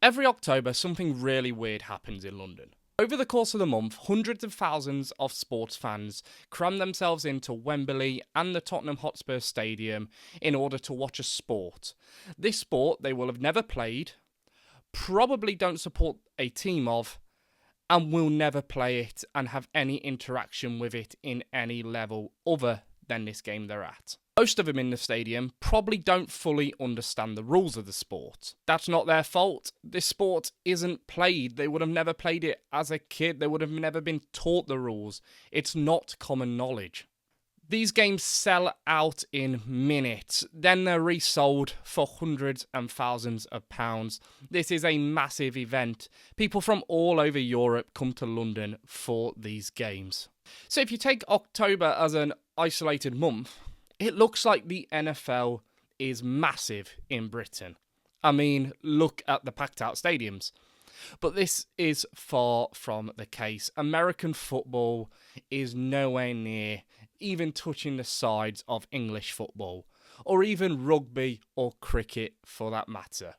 Every October, something really weird happens in London. Over the course of the month, hundreds of thousands of sports fans cram themselves into Wembley and the Tottenham Hotspur Stadium in order to watch a sport. This sport they will have never played, probably don't support a team of, and will never play it and have any interaction with it in any level other than this game they're at. Most of them in the stadium probably don't fully understand the rules of the sport. That's not their fault. This sport isn't played. They would have never played it as a kid. They would have never been taught the rules. It's not common knowledge. These games sell out in minutes. Then they're resold for hundreds and thousands of pounds. This is a massive event. People from all over Europe come to London for these games. So if you take October as an isolated month, it looks like the NFL is massive in Britain. I mean, look at the packed out stadiums. But this is far from the case. American football is nowhere near even touching the sides of English football, or even rugby or cricket for that matter.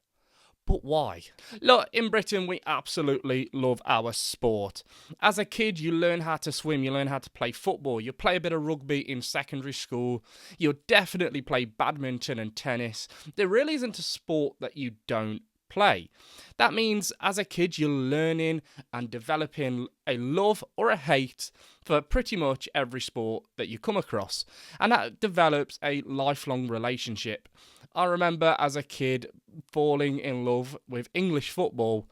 But why? Look, in Britain, we absolutely love our sport. As a kid, you learn how to swim, you learn how to play football, you play a bit of rugby in secondary school, you'll definitely play badminton and tennis. There really isn't a sport that you don't play. That means as a kid you're learning and developing a love or a hate for pretty much every sport that you come across, and that develops a lifelong relationship. I remember as a kid falling in love with English football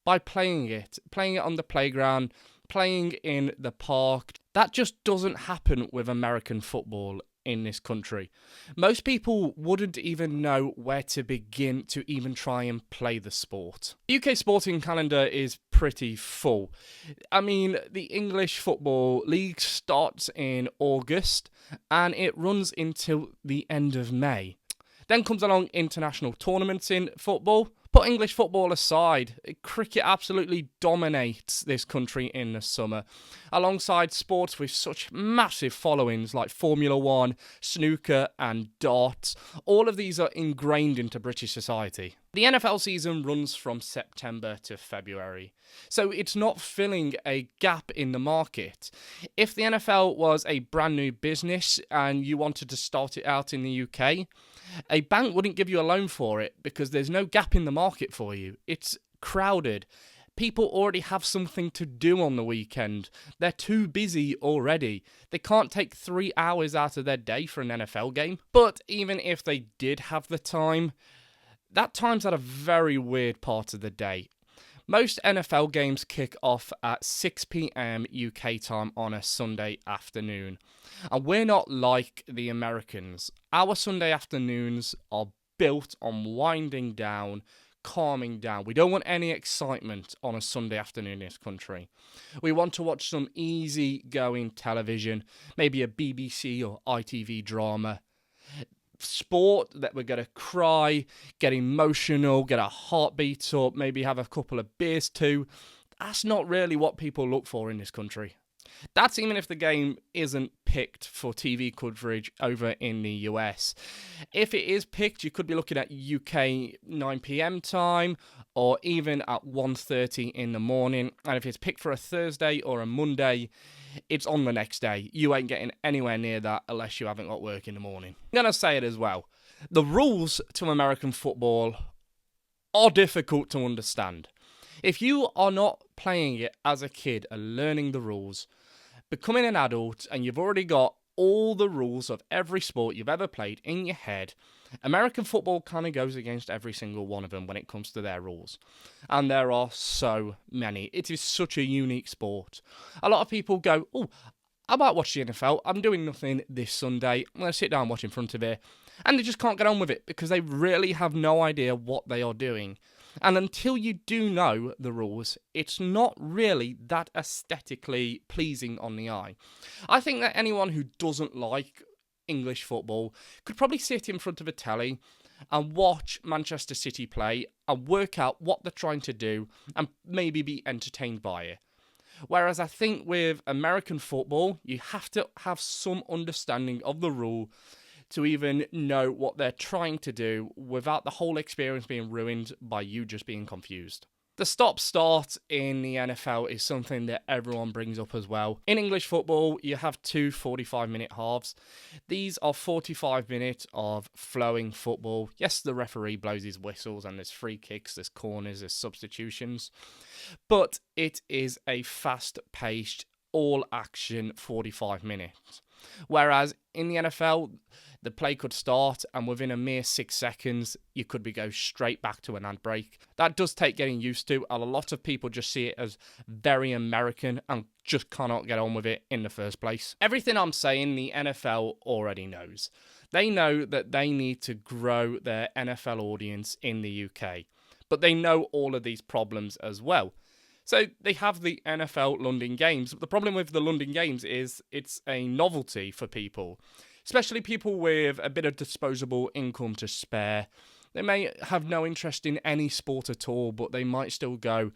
by playing it on the playground, playing in the park. That just doesn't happen with American football in this country. Most people wouldn't even know where to begin to even try and play the sport. The UK sporting calendar is pretty full. I mean, the English Football League starts in August and it runs until the end of May. Then comes along international tournaments in football. Put English football aside, cricket absolutely dominates this country in the summer, alongside sports with such massive followings like Formula One, snooker and darts. All of these are ingrained into British society. The NFL season runs from September to February, so it's not filling a gap in the market. If the NFL was a brand new business and you wanted to start it out in the UK, a bank wouldn't give you a loan for it because there's no gap in the market for you. It's crowded. People already have something to do on the weekend. They're too busy already. They can't take 3 hours out of their day for an NFL game. But even if they did have the time, that time's at a very weird part of the day. Most NFL games kick off at 6 p.m. UK time on a Sunday afternoon. And we're not like the Americans. Our Sunday afternoons are built on winding down, calming down. We don't want any excitement on a Sunday afternoon in this country. We want to watch some easy-going television, maybe a BBC or ITV drama. Sport that we're going to cry, get emotional, get our heartbeat up, maybe have a couple of beers too. That's not really what people look for in this country. That's even if the game isn't picked for TV coverage over in the US. If it is picked, you could be looking at UK 9 p.m. time or even at 1:30 in the morning. And if it's picked for a Thursday or a Monday, it's on the next day. You ain't getting anywhere near that unless you haven't got work in the morning. I'm going to say it as well. The rules to American football are difficult to understand. If you are not playing it as a kid and learning the rules, becoming an adult and you've already got all the rules of every sport you've ever played in your head, American football kind of goes against every single one of them when it comes to their rules. And there are so many. It is such a unique sport. A lot of people go, oh, I might watch the NFL. I'm doing nothing this Sunday. I'm going to sit down and watch in front of it. And they just can't get on with it because they really have no idea what they are doing. And until you do know the rules, it's not really that aesthetically pleasing on the eye. I think that anyone who doesn't like English football could probably sit in front of a telly and watch Manchester City play and work out what they're trying to do and maybe be entertained by it. Whereas I think with American football, you have to have some understanding of the rule to even know what they're trying to do without the whole experience being ruined by you just being confused. The stop-start in the NFL is something that everyone brings up as well. In English football, you have two 45-minute halves. These are 45 minutes of flowing football. Yes, the referee blows his whistles and there's free kicks, there's corners, there's substitutions. But it is a fast-paced, all-action 45 minutes. Whereas in the NFL, the play could start and within a mere 6 seconds, you could go straight back to an ad break. That does take getting used to, and a lot of people just see it as very American and just cannot get on with it in the first place. Everything I'm saying, the NFL already knows. They know that they need to grow their NFL audience in the UK, but they know all of these problems as well. So they have the NFL London Games. But the problem with the London Games is it's a novelty for people, especially people with a bit of disposable income to spare. They may have no interest in any sport at all, but they might still go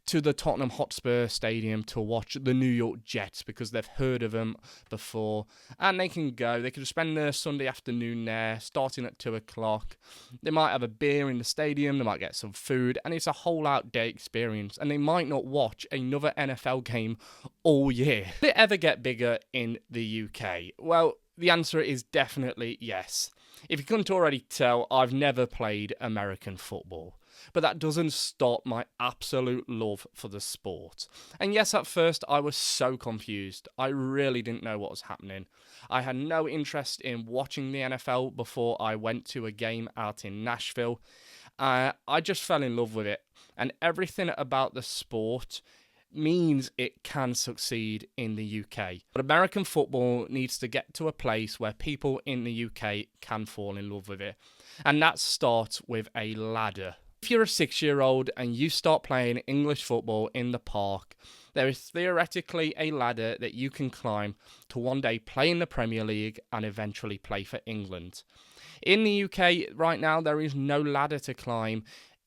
to the Tottenham Hotspur Stadium to watch the New York Jets because they've heard of them before. And they can go. They can spend their Sunday afternoon there, starting at 2 o'clock. They might have a beer in the stadium. They might get some food. And it's a whole out day experience. And they might not watch another NFL game all year. Will it ever get bigger in the UK? Well, the answer is definitely yes. If you couldn't already tell, I've never played American football. But that doesn't stop my absolute love for the sport. And yes, at first I was so confused. I really didn't know what was happening. I had no interest in watching the NFL before I went to a game out in Nashville. I just fell in love with it. And everything about the sport means it can succeed in the UK. But American football needs to get to a place where people in the UK can fall in love with it. And that starts with a ladder. If you're a 6-year-old and you start playing English football in the park, there is theoretically a ladder that you can climb to one day play in the Premier League and eventually play for England. In the UK right now, there is no ladder to climb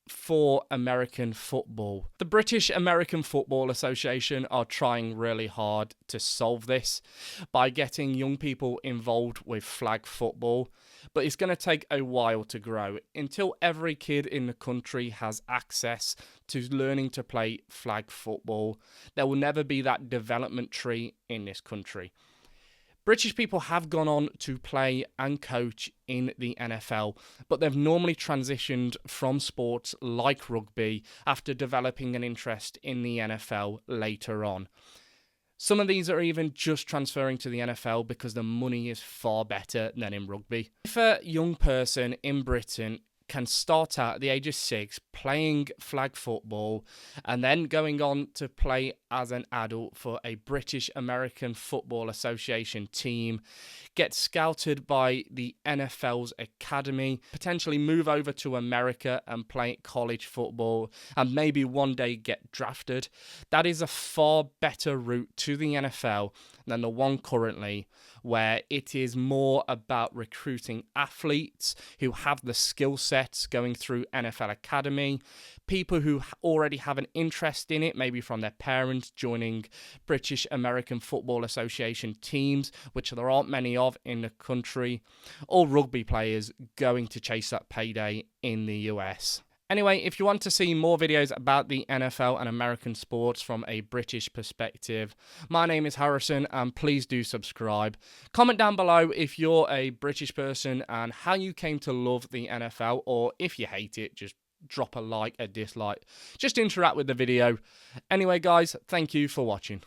for American football. The British American Football Association are trying really hard to solve this by getting young people involved with flag football, but it's going to take a while to grow until every kid in the country has access to learning to play flag football. There will never be that development tree in this country. British people have gone on to play and coach in the NFL, but they've normally transitioned from sports like rugby after developing an interest in the NFL later on. Some of these are even just transferring to the NFL because the money is far better than in rugby. If a young person in Britain can start out at the age of 6 playing flag football and then going on to play as an adult for a British American Football Association team, get scouted by the NFL's academy, potentially move over to America and play college football, and maybe one day get drafted. That is a far better route to the NFL than the one currently, where it is more about recruiting athletes who have the skill sets going through NFL Academy, people who already have an interest in it, maybe from their parents joining British American Football Association teams, which there aren't many of in the country, or rugby players going to chase that payday in the US. Anyway, if you want to see more videos about the NFL and American sports from a British perspective, my name is Harrison and please do subscribe. Comment down below if you're a British person and how you came to love the NFL, or if you hate it, just drop a like, a dislike. Just interact with the video. Anyway, guys, thank you for watching.